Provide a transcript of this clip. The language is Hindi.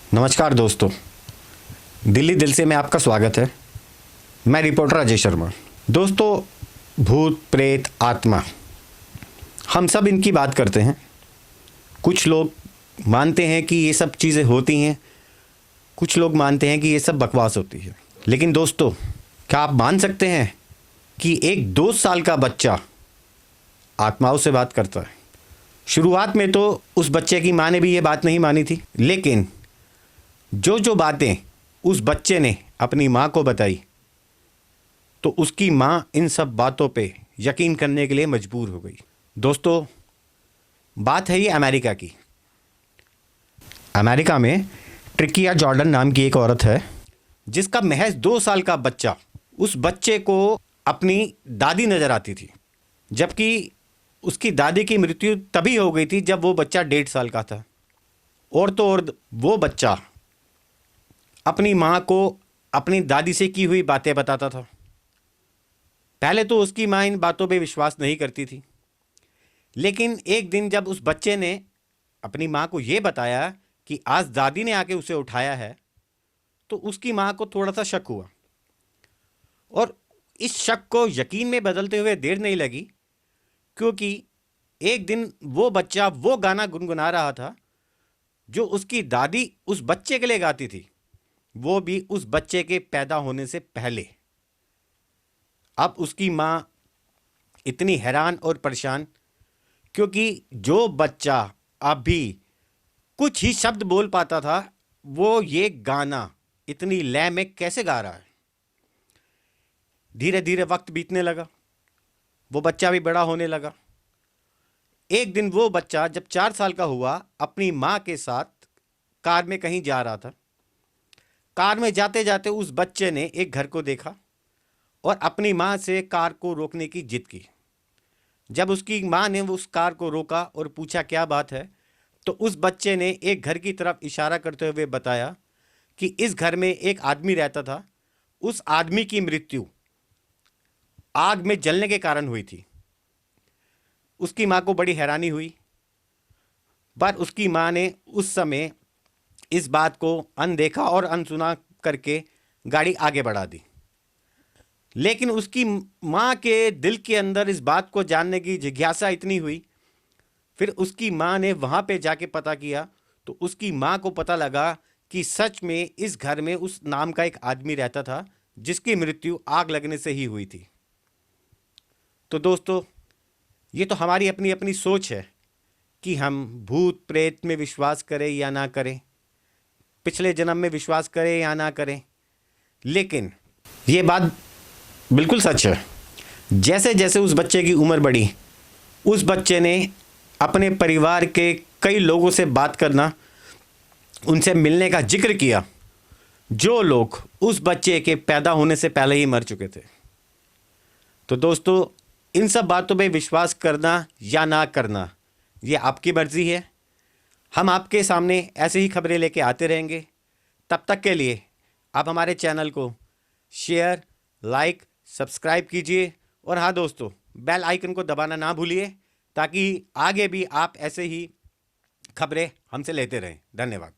नमस्कार दोस्तों, दिल्ली दिल से में आपका स्वागत है। मैं रिपोर्टर अजय शर्मा। दोस्तों, भूत प्रेत आत्मा हम सब इनकी बात करते हैं। कुछ लोग मानते हैं कि ये सब चीज़ें होती हैं, कुछ लोग मानते हैं कि ये सब बकवास होती है। लेकिन दोस्तों, क्या आप मान सकते हैं कि एक 2 साल का बच्चा आत्माओं से बात करता है? शुरुआत में तो उस बच्चे की माँ ने भी ये बात नहीं मानी थी, लेकिन जो बातें उस बच्चे ने अपनी माँ को बताई तो उसकी माँ इन सब बातों पे यकीन करने के लिए मजबूर हो गई। दोस्तों, बात है ये अमेरिका की। अमेरिका में ट्रिकिया जॉर्डन नाम की एक औरत है जिसका महज 2 साल का बच्चा, उस बच्चे को अपनी दादी नज़र आती थी, जबकि उसकी दादी की मृत्यु तभी हो गई थी जब वो बच्चा 1.5 साल का था। और तो और वो बच्चा अपनी माँ को अपनी दादी से की हुई बातें बताता था। पहले तो उसकी माँ इन बातों पे विश्वास नहीं करती थी, लेकिन एक दिन जब उस बच्चे ने अपनी माँ को ये बताया कि आज दादी ने आके उसे उठाया है, तो उसकी माँ को थोड़ा सा शक हुआ। और इस शक को यकीन में बदलते हुए देर नहीं लगी, क्योंकि एक दिन वो बच्चा वो गाना गुनगुना रहा था जो उसकी दादी उस बच्चे के लिए गाती थी, वो भी उस बच्चे के पैदा होने से पहले। अब उसकी माँ इतनी हैरान और परेशान, क्योंकि जो बच्चा अभी कुछ ही शब्द बोल पाता था, वो ये गाना इतनी लय में कैसे गा रहा है। धीरे धीरे वक्त बीतने लगा, वो बच्चा भी बड़ा होने लगा। एक दिन वो बच्चा जब 4 साल का हुआ, अपनी माँ के साथ कार में कहीं जा रहा था। कार में जाते जाते उस बच्चे ने एक घर को देखा और अपनी माँ से कार को रोकने की जिद की। जब उसकी माँ ने उस कार को रोका और पूछा क्या बात है, तो उस बच्चे ने एक घर की तरफ इशारा करते हुए बताया कि इस घर में एक आदमी रहता था, उस आदमी की मृत्यु आग में जलने के कारण हुई थी। उसकी माँ को बड़ी हैरानी हुई, पर उसकी माँ ने उस समय इस बात को अनदेखा और अनसुना करके गाड़ी आगे बढ़ा दी। लेकिन उसकी माँ के दिल के अंदर इस बात को जानने की जिज्ञासा इतनी हुई, फिर उसकी माँ ने वहाँ पे जाके पता किया, तो उसकी माँ को पता लगा कि सच में इस घर में उस नाम का एक आदमी रहता था जिसकी मृत्यु आग लगने से ही हुई थी। तो दोस्तों, ये तो हमारी अपनी अपनी सोच है कि हम भूत प्रेत में विश्वास करें या ना करें, पिछले जन्म में विश्वास करें या ना करें। लेकिन ये बात बिल्कुल सच है, जैसे जैसे उस बच्चे की उम्र बढ़ी, उस बच्चे ने अपने परिवार के कई लोगों से बात करना, उनसे मिलने का जिक्र किया, जो लोग उस बच्चे के पैदा होने से पहले ही मर चुके थे। तो दोस्तों, इन सब बातों पे विश्वास करना या ना करना ये आपकी मर्जी है। हम आपके सामने ऐसे ही खबरें लेके आते रहेंगे। तब तक के लिए आप हमारे चैनल को शेयर, लाइक, सब्सक्राइब कीजिए। और हाँ दोस्तों, बेल आइकन को दबाना ना भूलिए, ताकि आगे भी आप ऐसे ही खबरें हमसे लेते रहें। धन्यवाद।